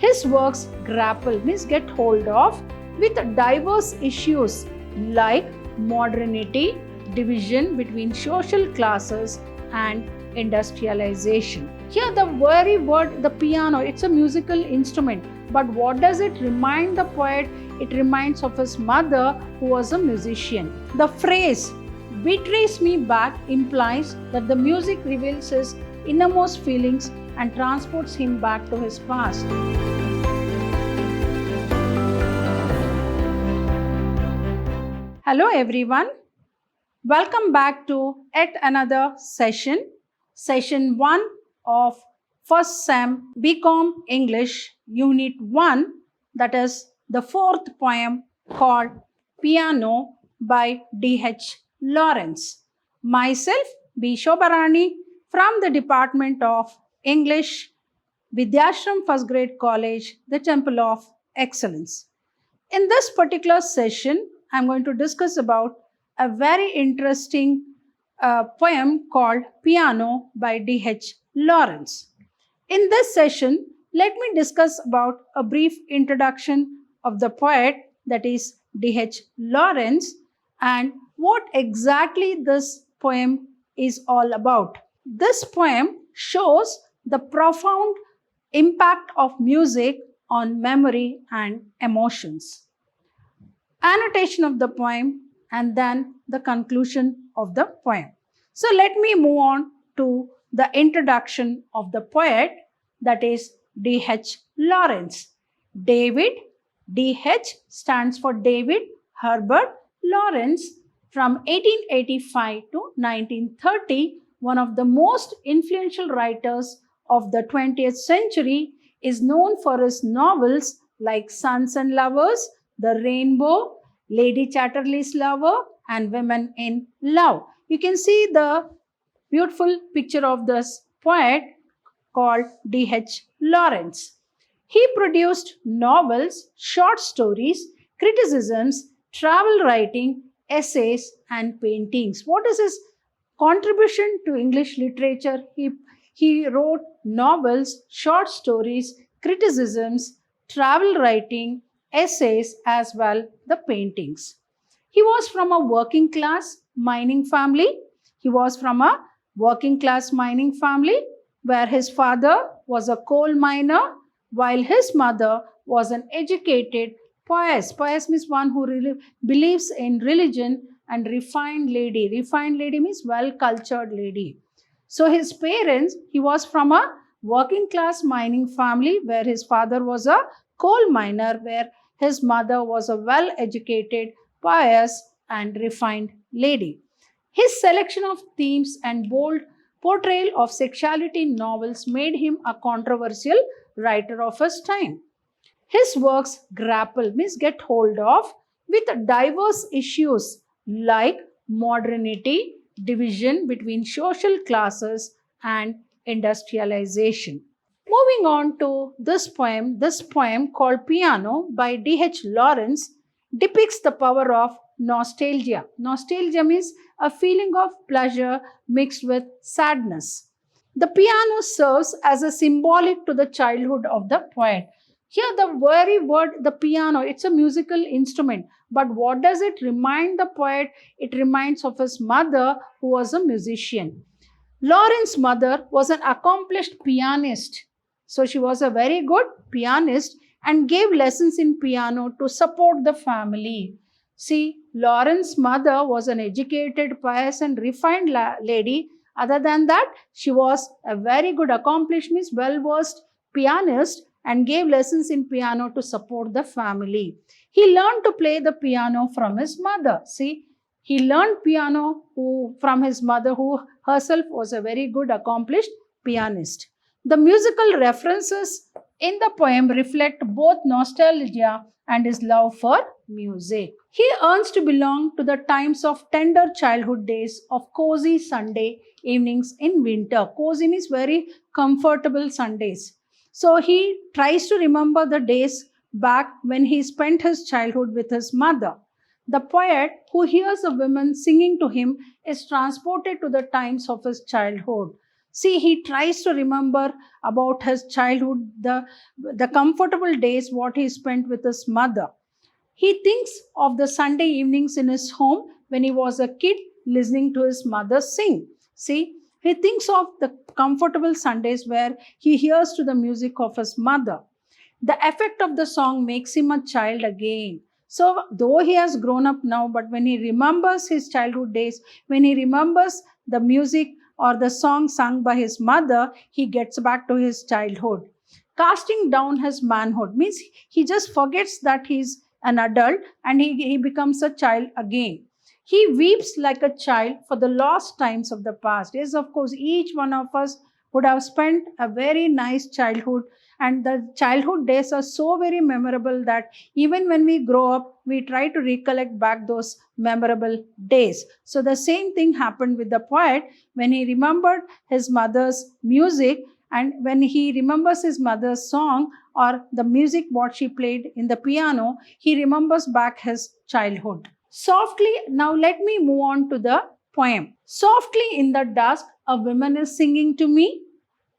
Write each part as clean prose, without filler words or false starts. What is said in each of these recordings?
His works grapple, means get hold of, with diverse issues like modernity, division between social classes, and industrialization. Here the very word, the piano, it's a musical instrument. But what does it remind the poet? It reminds of his mother, who was a musician. The phrase, "betrays me back," implies that the music reveals his innermost feelings and transports him back to his past. Hello everyone. Welcome back to yet another session 1 of First Sem BCom English Unit 1, that is the fourth poem called Piano by D.H. Lawrence. Myself, B. Shobarani, from the Department of English, Vidhyaashram First Grade College, the Temple of Excellence. In this particular session, I am going to discuss about a very interesting poem called Piano by D.H. Lawrence. In this session, let me discuss about a brief introduction of the poet, that is D.H. Lawrence, and what exactly this poem is all about. This poem shows the profound impact of music on memory and emotions. Annotation of the poem and then the conclusion of the poem. So let me move on to the introduction of the poet, that is D.H. Lawrence. David, D.H. stands for David Herbert Lawrence, from 1885 to 1930, one of the most influential writers of the 20th century, is known for his novels like Sons and Lovers, The Rainbow, Lady Chatterley's Lover, and Women in Love. You can see the beautiful picture of this poet called D.H. Lawrence. He produced novels, short stories, criticisms, travel writing, essays, and paintings. What is his contribution to English literature? He wrote novels, short stories, criticisms, travel writing, essays, as well the paintings. He was from a working class mining family. Where his father was a coal miner while his mother was an educated pious. Pious means one who really believes in religion, and refined lady. Refined lady means well-cultured lady. So his parents, he was from a working class mining family where his father was a coal miner, where his mother was a well-educated, pious and refined lady. His selection of themes and bold portrayal of sexuality in novels made him a controversial writer of his time. His works grapple, means get hold of, with diverse issues like modernity, division between social classes, and industrialization. Moving on to this poem called Piano by D.H. Lawrence depicts the power of nostalgia. Nostalgia means a feeling of pleasure mixed with sadness. The piano serves as a symbolic to the childhood of the poet. Here the very word, the piano, it's a musical instrument. But what does it remind the poet? It reminds of his mother, who was a musician. Lawrence's mother was an accomplished pianist. So she was a very good pianist and gave lessons in piano to support the family. See, Lawrence's mother was an educated, pious and refined lady. Other than that, she was a very good, accomplished, means well-versed pianist and gave lessons in piano to support the family. He learned to play the piano from his mother. See, he learned piano from his mother, who herself was a very good, accomplished pianist. The musical references in the poem reflect both nostalgia and his love for music. He earns to belong to the times of tender childhood days of cozy Sunday evenings in winter. Cozy means very comfortable Sundays. So he tries to remember the days back when he spent his childhood with his mother. The poet, who hears a woman singing to him, is transported to the times of his childhood. See, he tries to remember about his childhood, the comfortable days what he spent with his mother. He thinks of the Sunday evenings in his home when he was a kid listening to his mother sing. See, he thinks of the comfortable Sundays where he hears to the music of his mother. The effect of the song makes him a child again. So, though he has grown up now, but when he remembers his childhood days, when he remembers the music or the song sung by his mother, he gets back to his childhood. Casting down his manhood means he just forgets that he's an adult and he becomes a child again. He weeps like a child for the lost times of the past. Yes, of course, each one of us would have spent a very nice childhood, and the childhood days are so very memorable that even when we grow up, we try to recollect back those memorable days. So the same thing happened with the poet when he remembered his mother's music, and when he remembers his mother's song or the music what she played in the piano, he remembers back his childhood. Softly, now let me move on to the poem. Softly in the dusk, a woman is singing to me,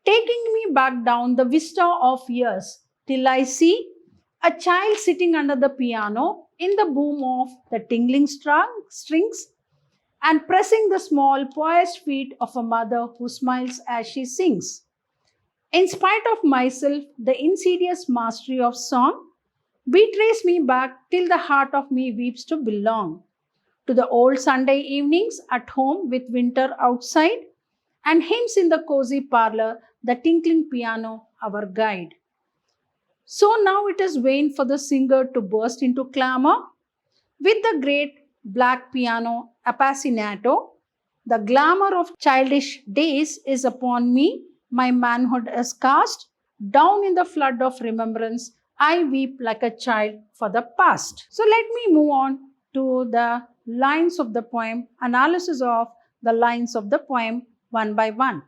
taking me back down the vista of years, till I see a child sitting under the piano in the boom of the tingling strings and pressing the small poised feet of a mother who smiles as she sings. In spite of myself, the insidious mastery of song betrays me back till the heart of me weeps to belong to the old Sunday evenings at home with winter outside and hymns in the cozy parlor, the tinkling piano, our guide. So now it is vain for the singer to burst into clamor with the great black piano appassionato. The glamour of childish days is upon me, my manhood is cast down in the flood of remembrance. I weep like a child for the past. So let me move on to the lines of the poem, analysis of the lines of the poem one by one.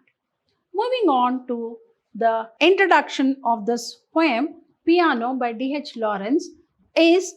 Moving on to the introduction of this poem, Piano by D.H. Lawrence, is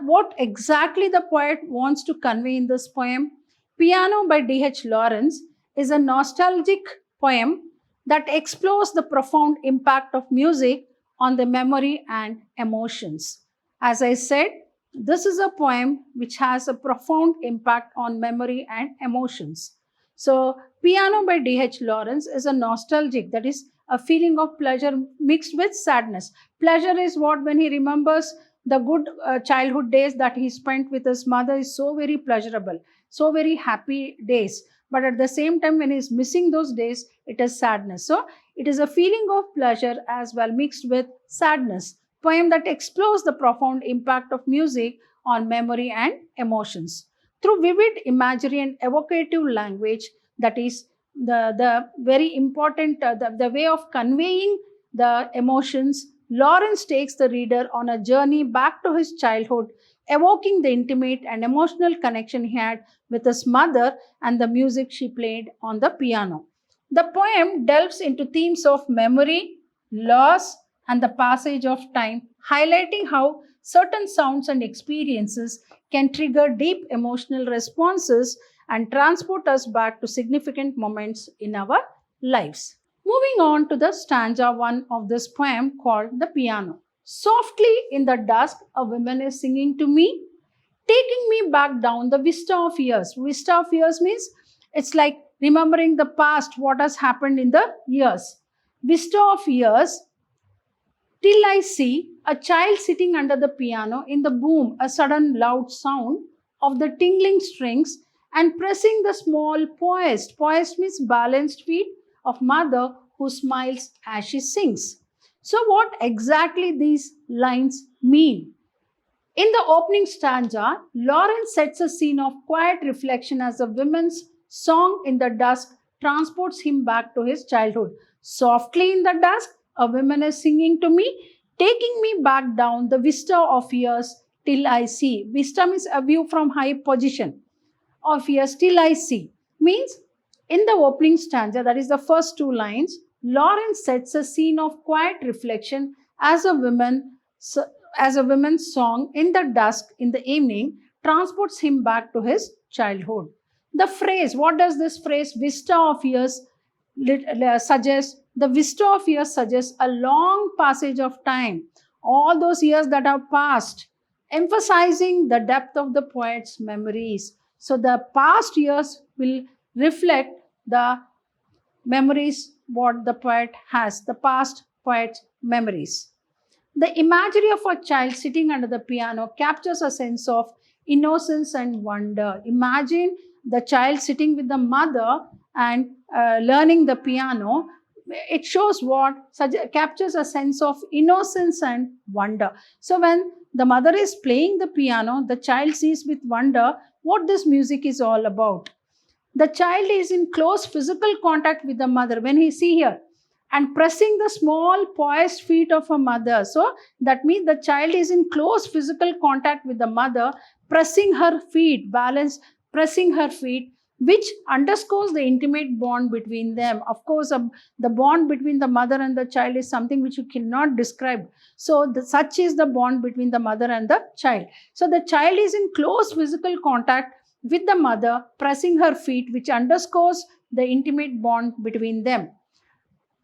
what exactly the poet wants to convey in this poem. Piano by D.H. Lawrence is a nostalgic poem that explores the profound impact of music on the memory and emotions. As I said, this is a poem which has a profound impact on memory and emotions. So, Piano by D.H. Lawrence is a nostalgic, that is, a feeling of pleasure mixed with sadness. Pleasure is what when he remembers the good childhood days that he spent with his mother is so very pleasurable, so very happy days. But at the same time, when he's missing those days, it is sadness. So, it is a feeling of pleasure as well mixed with sadness. Poem that explores the profound impact of music on memory and emotions. Through vivid imagery and evocative language, that is the very important, the way of conveying the emotions, Lawrence takes the reader on a journey back to his childhood, evoking the intimate and emotional connection he had with his mother and the music she played on the piano. The poem delves into themes of memory, loss, and the passage of time, highlighting how certain sounds and experiences can trigger deep emotional responses and transport us back to significant moments in our lives. Moving on to the stanza 1 of this poem called The Piano. Softly in the dusk, a woman is singing to me, taking me back down the vista of years. Vista of years means it's like remembering the past, what has happened in the years. Vista of years, till I see a child sitting under the piano in the boom, a sudden loud sound of the tingling strings and pressing the small poised means balanced feet of mother who smiles as she sings. So what exactly these lines mean? In the opening stanza, Lawrence sets a scene of quiet reflection as a woman's song in the dusk transports him back to his childhood. Softly in the dusk, a woman is singing to me, taking me back down the vista of years till I see. Vista means a view from high position of years till I see. Means in the opening stanza, that is the first two lines, Lawrence sets a scene of quiet reflection as a woman's song in the dusk in the evening transports him back to his childhood. The phrase, what does this phrase vista of years suggests, the vista of years suggests a long passage of time. All those years that have passed, emphasizing the depth of the poet's memories. So the past years will reflect the memories what the poet has, the past poet's memories. The imagery of a child sitting under the piano captures a sense of innocence and wonder. Imagine the child sitting with the mother and learning the piano. It shows what captures a sense of innocence and wonder. So when the mother is playing the piano, the child sees with wonder what this music is all about. The child is in close physical contact with the mother. When he see here, and pressing the small poised feet of a mother. So that means the child is in close physical contact with the mother, pressing her feet, pressing her feet, which underscores the intimate bond between them. Of course, the bond between the mother and the child is something which you cannot describe. So such is the bond between the mother and the child. So the child is in close physical contact with the mother, pressing her feet, which underscores the intimate bond between them.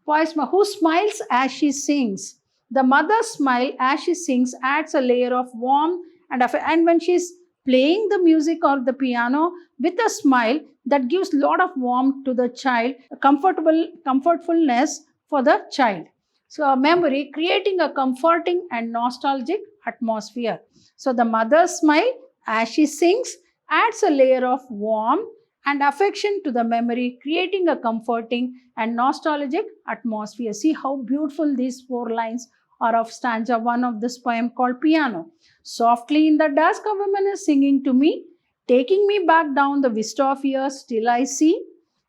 Poisma, who smiles as she sings. The mother's smile as she sings adds a layer of warmth and when she's playing the music or the piano with a smile, that gives a lot of warmth to the child, comfortfulness for the child. So a memory creating a comforting and nostalgic atmosphere. So the mother's smile as she sings adds a layer of warmth and affection to the memory, creating a comforting and nostalgic atmosphere. See how beautiful these 4 lines are of stanza 1 of this poem called Piano. Softly in the dusk a woman is singing to me, taking me back down the vista of years, still I see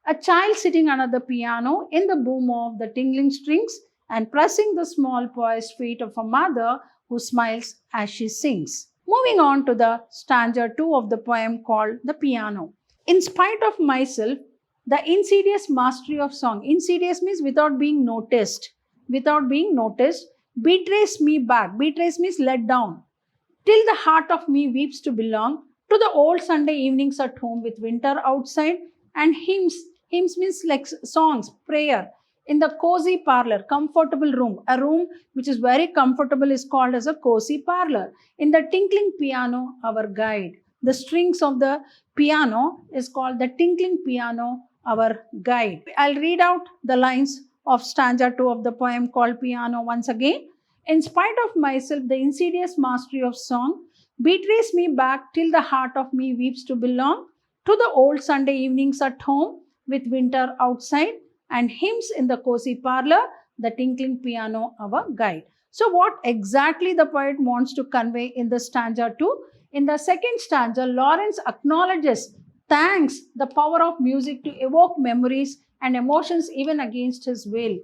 a child sitting under the piano in the boom of the tingling strings and pressing the small poised feet of a mother who smiles as she sings. Moving on to the stanza 2 of the poem called The Piano. In spite of myself, the insidious mastery of song. Insidious means without being noticed. Without being noticed, betrays me back. Betrays means let down. Till the heart of me weeps to belong to the old Sunday evenings at home with winter outside and hymns. Hymns means like songs, prayer. In the cozy parlor, comfortable room. A room which is very comfortable is called as a cozy parlor. In the tinkling piano, our guide. The strings of the piano is called the tinkling piano, our guide. I'll read out the lines of stanza 2 of the poem called Piano once again. In spite of myself, the insidious mastery of song betrays me back till the heart of me weeps to belong to the old Sunday evenings at home with winter outside and hymns in the cozy parlor, the tinkling piano, our guide. So what exactly the poet wants to convey in the stanza 2? In the second stanza, Lawrence acknowledges, thanks the power of music to evoke memories and emotions even against his will.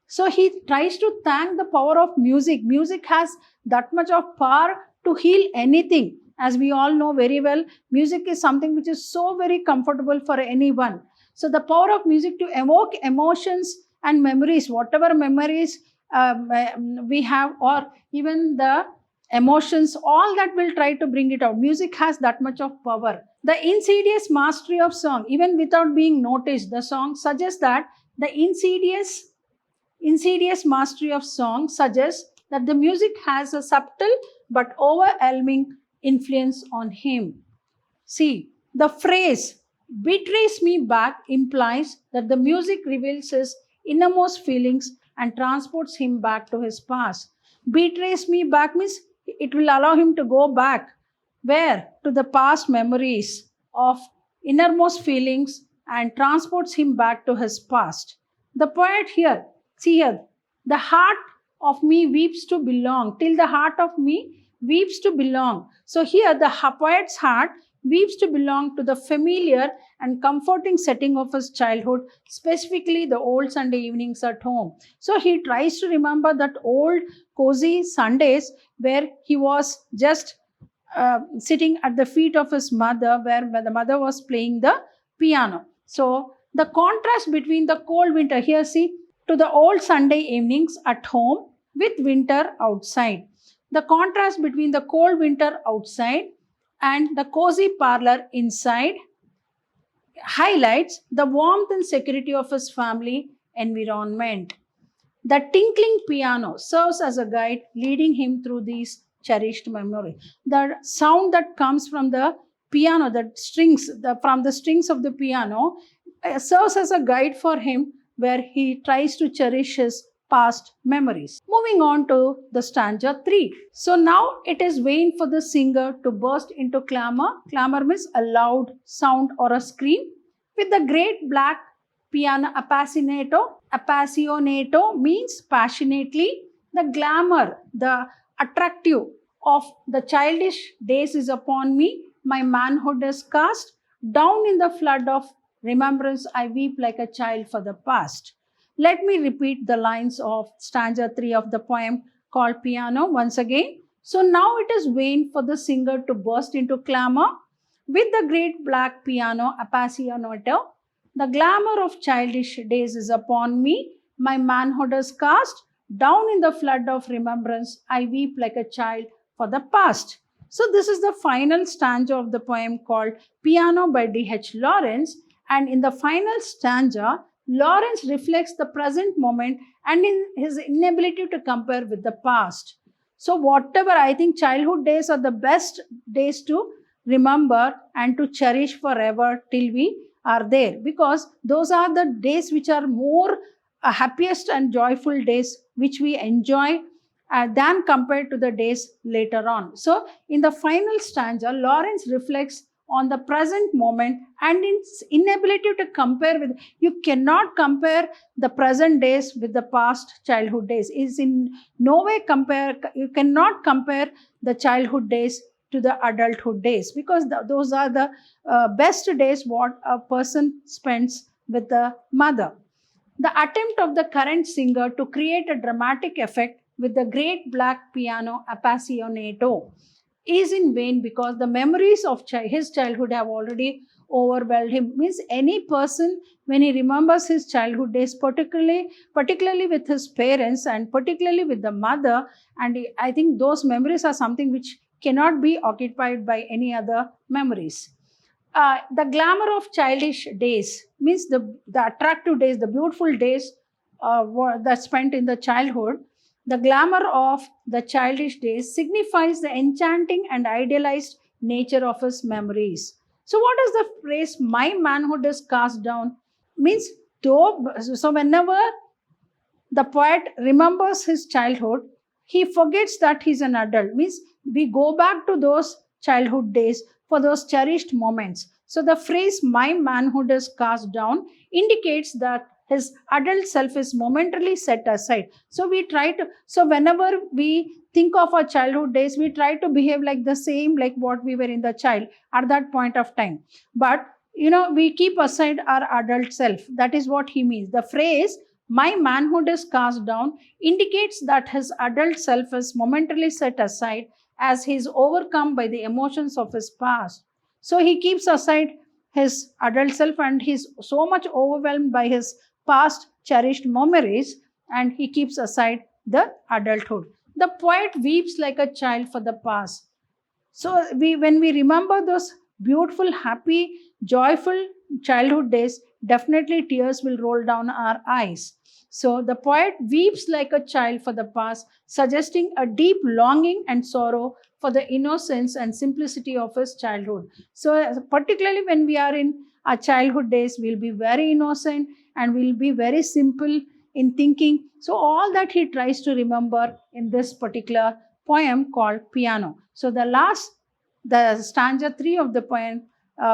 So he tries to thank the power of music. Music has that much of power to heal anything. As we all know very well, music is something which is so very comfortable for anyone. So the power of music to evoke emotions and memories, whatever memories we have, or even the emotions, all that will try to bring it out. Music has that much of power. The insidious mastery of song, even without being noticed, the song suggests that the insidious mastery of song suggests that the music has a subtle but overwhelming influence on him. See, the phrase betrays me back implies that the music reveals his innermost feelings and transports him back to his past. Betrays me back means it will allow him to go back. Where? To the past memories of innermost feelings and transports him back to his past. The poet here, see here, the heart of me weeps to belong. Till the heart of me weeps to belong. So here the poet's heart weeps to belong to the familiar and comforting setting of his childhood, specifically the old Sunday evenings at home. So he tries to remember that old cozy Sundays where he was just sitting at the feet of his mother, where the mother was playing the piano. So the contrast between the cold winter, here see, to the old Sunday evenings at home with winter outside. The contrast between the cold winter outside and the cozy parlor inside highlights the warmth and security of his family environment. The tinkling piano serves as a guide, leading him through these cherished memories. The sound that comes from the piano, from the strings of the piano, serves as a guide for him where he tries to cherish his past memories. Moving on to the stanza 3. So now it is vain for the singer to burst into clamor. Clamor means a loud sound or a scream. With the great black piano appassionato means passionately. The glamour, the attractive of the childish days is upon me. My manhood is cast down in the flood of remembrance. I weep like a child for the past. Let me repeat the lines of stanza 3 of the poem called Piano once again. So now it is vain for the singer to burst into clamor. With the great black piano appassionato, the glamour of childish days is upon me. My manhood is cast down in the flood of remembrance. I weep like a child for the past. So this is the final stanza of the poem called Piano by D.H. Lawrence. And in the final stanza, Lawrence reflects the present moment and in his inability to compare with the past. So whatever, I think childhood days are the best days to remember and to cherish forever till we are there, because those are the days which are more happiest and joyful days which we enjoy than compared to the days later on. So in the final stanza, Lawrence reflects on the present moment and its inability to compare with, you cannot compare the present days with the past childhood days. Is in no way you cannot compare the childhood days to the adulthood days, because those are the best days what a person spends with the mother. The attempt of the current singer to create a dramatic effect with the great black piano appassionato is in vain, because the memories of his childhood have already overwhelmed him. Means any person, when he remembers his childhood days, particularly with his parents and particularly with the mother, and I think those memories are something which cannot be occupied by any other memories. The glamour of childish days means the attractive days, the beautiful days that spent in the childhood. The glamour of the childish days signifies the enchanting and idealized nature of his memories. So what is the phrase, my manhood is cast down? Means, so whenever the poet remembers his childhood, he forgets that he's an adult. Means we go back to those childhood days for those cherished moments. So the phrase, my manhood is cast down, indicates that his adult self is momentarily set aside. So whenever we think of our childhood days, we try to behave like the same, like what we were in the child at that point of time. But, we keep aside our adult self. That is what he means. The phrase, my manhood is cast down, indicates that his adult self is momentarily set aside as he is overcome by the emotions of his past. So he keeps aside his adult self and he's so much overwhelmed by his past cherished memories, and he keeps aside the adulthood. The poet weeps like a child for the past. So when we remember those beautiful, happy, joyful childhood days, definitely tears will roll down our eyes. So the poet weeps like a child for the past, suggesting a deep longing and sorrow for the innocence and simplicity of his childhood. So particularly when we are in our childhood days, we'll be very innocent and we'll be very simple in thinking. So all that he tries to remember in this particular poem called Piano. So the stanza 3 of the poem,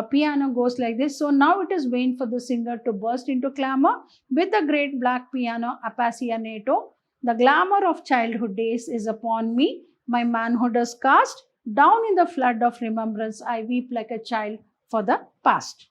Piano, goes like this. So now it is vain for the singer to burst into clamor with the great black piano appassionato. The glamour of childhood days is upon me. My manhood is cast down in the flood of remembrance. I weep like a child for the past.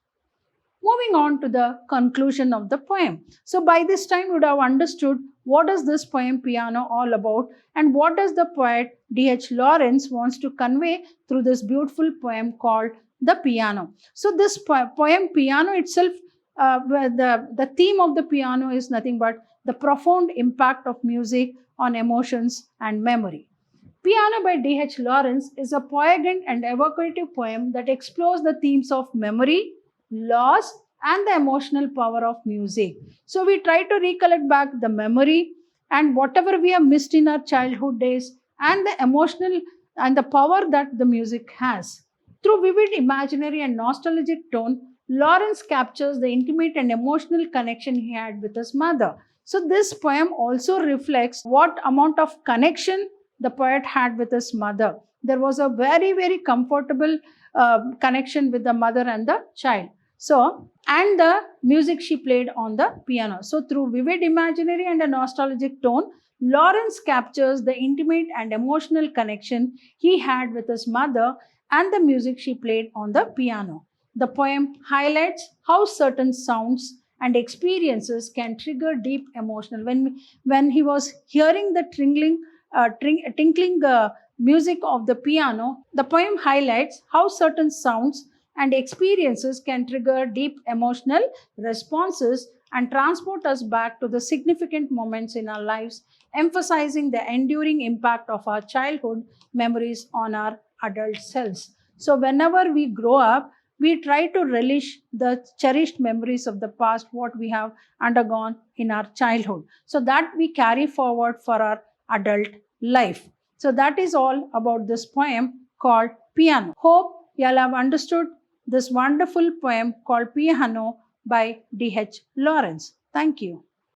Moving on to the conclusion of the poem. So by this time you would have understood what is this poem Piano all about and what does the poet D.H. Lawrence wants to convey through this beautiful poem called The Piano. So this poem Piano itself, the theme of the piano is nothing but the profound impact of music on emotions and memory. Piano by D.H. Lawrence is a poignant and evocative poem that explores the themes of memory, loss, and the emotional power of music. So we try to recollect back the memory and whatever we have missed in our childhood days and the emotional and the power that the music has. Through vivid imaginary and nostalgic tone, Lawrence captures the intimate and emotional connection he had with his mother. So this poem also reflects what amount of connection the poet had with his mother. There was a very, very comfortable connection with the mother and the child. So, and the music she played on the piano. So, through vivid imaginary and a nostalgic tone, Lawrence captures the intimate and emotional connection he had with his mother and the music she played on the piano. The poem highlights how certain sounds and experiences can trigger deep emotional. When he was hearing the tinkling music of the piano, the poem highlights how certain sounds and experiences can trigger deep emotional responses and transport us back to the significant moments in our lives, emphasizing the enduring impact of our childhood memories on our adult selves. So, whenever we grow up, we try to relish the cherished memories of the past, what we have undergone in our childhood. So, that we carry forward for our adult life. So, that is all about this poem called Piano. Hope you all have understood this wonderful poem called Piano by D.H. Lawrence. Thank you.